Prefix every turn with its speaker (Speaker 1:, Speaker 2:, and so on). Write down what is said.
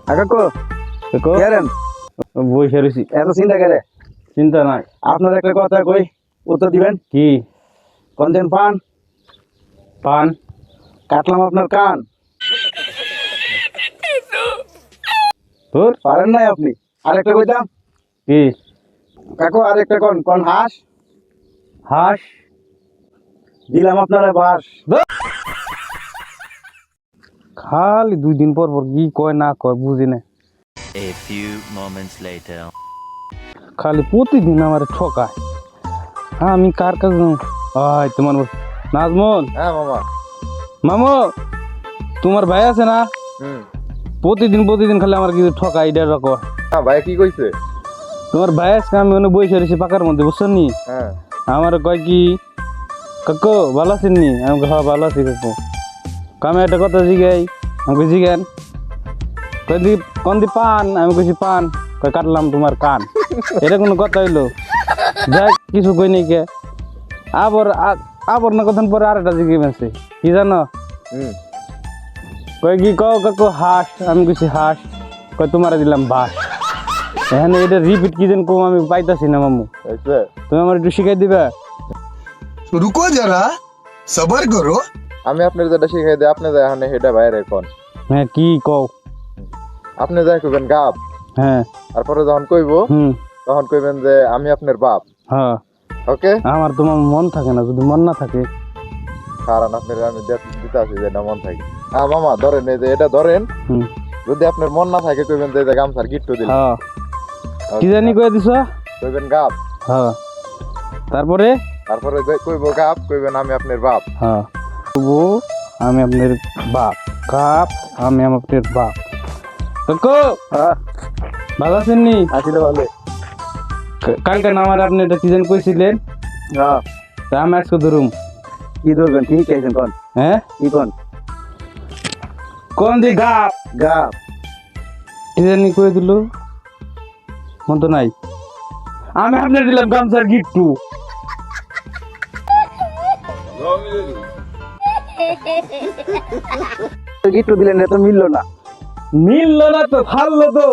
Speaker 1: কাকু কেরেন
Speaker 2: বসে রয়েছি।
Speaker 1: এত চিন্তা করে?
Speaker 2: চিন্তা নাই।
Speaker 1: আপনার একটা কথা কই, উত্তর দিবেন।
Speaker 2: কি?
Speaker 1: কোনদিন পান
Speaker 2: পান
Speaker 1: কাটলাম আপনার কান।
Speaker 2: তোর
Speaker 1: পারেন নাই আপনি? আরেকটা কইতাম।
Speaker 2: কি?
Speaker 1: কাকু আরেকটা কোন কোন হাঁস
Speaker 2: হাঁস
Speaker 1: দিলাম আপনারা বাস।
Speaker 2: খালি 2 দিন পর পর কি কয় না কয় বুঝি না।
Speaker 3: A few moments later.
Speaker 2: খালি প্রতিদিন আমার ঠকায়। আমি কার কাছে যাবো? তোমার নাজমুল।
Speaker 4: হ্যাঁ মামা।
Speaker 2: মামু, তোমার ভাই আছে না? প্রতিদিন খালি আমার কিছু ঠকায়, এটা রকম।
Speaker 4: হ্যাঁ ভাই কি কইছে?
Speaker 2: তোমার ভাই আজকে আমি অনেক বসে রয়েছি পাকার মধ্যে, বুঝছো নি?
Speaker 4: হ্যাঁ
Speaker 2: আমার কয় কি, কাকু ভালো আছেন নি? আমি হ্যাঁ ভালো আছি কাকু। আমি একটা কথা জিগাই, আমি জিগান কোন দি পান? আমি কইছি পান। কয় কাটলাম তোমার কান। এটা কোনো কথা হইলো? যাক কিছু কই নাই কে। আবার না কথা পরে আর একটা জিগে আছে কি জানো? কয় কি কও কাকু হাঁস। আমি কইছি হাঁস। কয় তোমার দিলাম বাস। এখানে এটা রিপিট কি যেন কম আমি পাইতাছি না মামু। তুমি আমার একটু শিখাই দিবা?
Speaker 5: रुको जरा सबर करो।
Speaker 4: আমি আপনার যেটা শিখাই দিই আপনি যাই এখানে হেডা বাইরে কোন।
Speaker 2: হ্যাঁ কি কও?
Speaker 4: আপনি যাই কইবেন গাব।
Speaker 2: হ্যাঁ
Speaker 4: তারপরে যখন কইবো তখন কইবেন যে আমি আপনার বাপ।
Speaker 2: হ্যাঁ
Speaker 4: ওকে?
Speaker 2: আমার তোমার মন থাকে না, যদি মন না থাকে
Speaker 4: কারণ আপনার আমি দিতে আছি যে এটা মন থাকে। হ্যাঁ মামা ধরেন, এই যে এটা ধরেন। যদি আপনার মন না থাকে কইবেন যে এটা গামছার গিট্টু দিল।
Speaker 2: হ্যাঁ কি জানি কয়ে দিছ?
Speaker 4: কইবেন গাব।
Speaker 2: হ্যাঁ তারপরে
Speaker 4: কইবো গাব, কইবেন আমি আপনার বাপ।
Speaker 2: হ্যাঁ আমি আপনার বাপ। কাপ আমি আপনার বাপ। কাকু ভালো আছেন নি?
Speaker 1: আছি তো ভালো।
Speaker 2: কালকে আমার আপনি এটা কি জানি কইছিলেন?
Speaker 1: হ্যাঁ
Speaker 2: তা আমি আজকে ধরুম।
Speaker 1: কি ধরবেন? ঠিক আছে কোন
Speaker 2: হ্যাঁ
Speaker 1: কি কোন
Speaker 2: কোন দি গাপ
Speaker 1: গাপ
Speaker 2: কি জানি কয়ে দিল, মন তো নাই। আমি আপনার দিলাম গামছার গিট্টু।
Speaker 1: গিট্টু দিলেন, এটা তো মিললো না।
Speaker 2: মিললো না তো, ফাললো তো।